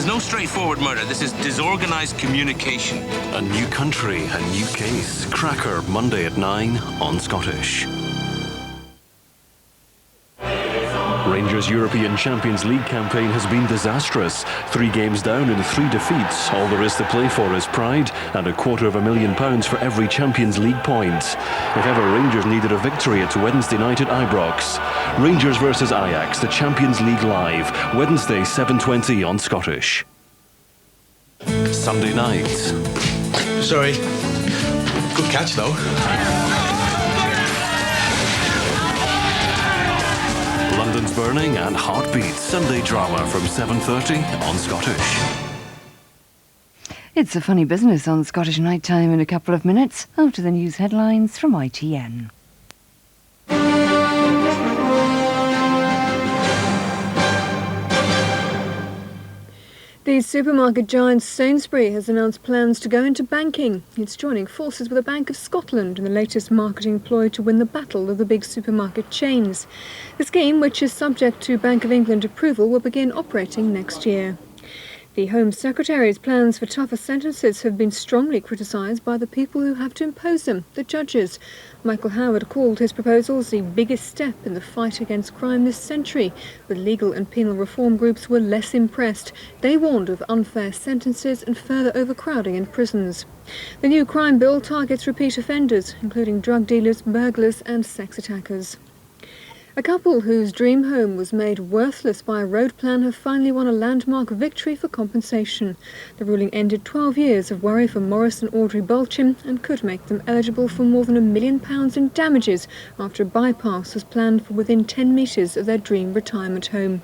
is no straightforward murder. This is disorganized communication. A new country, a new case. Cracker, Monday at 9 on Scottish. Rangers' European Champions League campaign has been disastrous. 3 games down and 3 defeats. All there is to play for is pride and £250,000 for every Champions League point. If ever Rangers needed a victory, it's Wednesday night at Ibrox. Rangers versus Ajax, the Champions League live. Wednesday, 7:20 on Scottish. Sunday night. Sorry. Good catch, though. London's Burning and Heartbeat, Sunday drama from 7:30 on Scottish. It's a funny business on Scottish Night Time in a couple of minutes, after the news headlines from ITN. The supermarket giant Sainsbury's has announced plans to go into banking. It's joining forces with the Bank of Scotland in the latest marketing ploy to win the battle of the big supermarket chains. The scheme, which is subject to Bank of England approval, will begin operating next year. The Home Secretary's plans for tougher sentences have been strongly criticised by the people who have to impose them, the judges. Michael Howard called his proposals the biggest step in the fight against crime this century, but legal and penal reform groups were less impressed. They warned of unfair sentences and further overcrowding in prisons. The new crime bill targets repeat offenders, including drug dealers, burglars and sex attackers. A couple whose dream home was made worthless by a road plan have finally won a landmark victory for compensation. The ruling ended 12 years of worry for Maurice and Audrey Bulletin and could make them eligible for more than £1 million in damages after a bypass was planned for within 10 metres of their dream retirement home.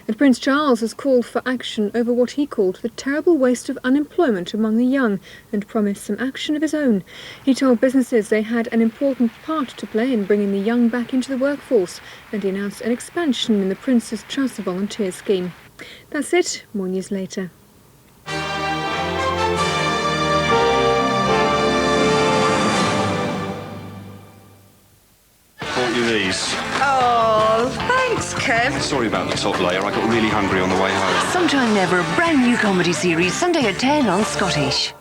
And Prince Charles has called for action over what he called the terrible waste of unemployment among the young and promised some action of his own. He told businesses they had an important part to play in bringing the young back into the workforce, and he announced an expansion in the Prince's Trust volunteer scheme. That's it. More news later. Bought you these. Oh, thanks, Kev. Sorry about the top layer. I got really hungry on the way home. Sometime Never, brand new comedy series, Sunday at 10 on Scottish.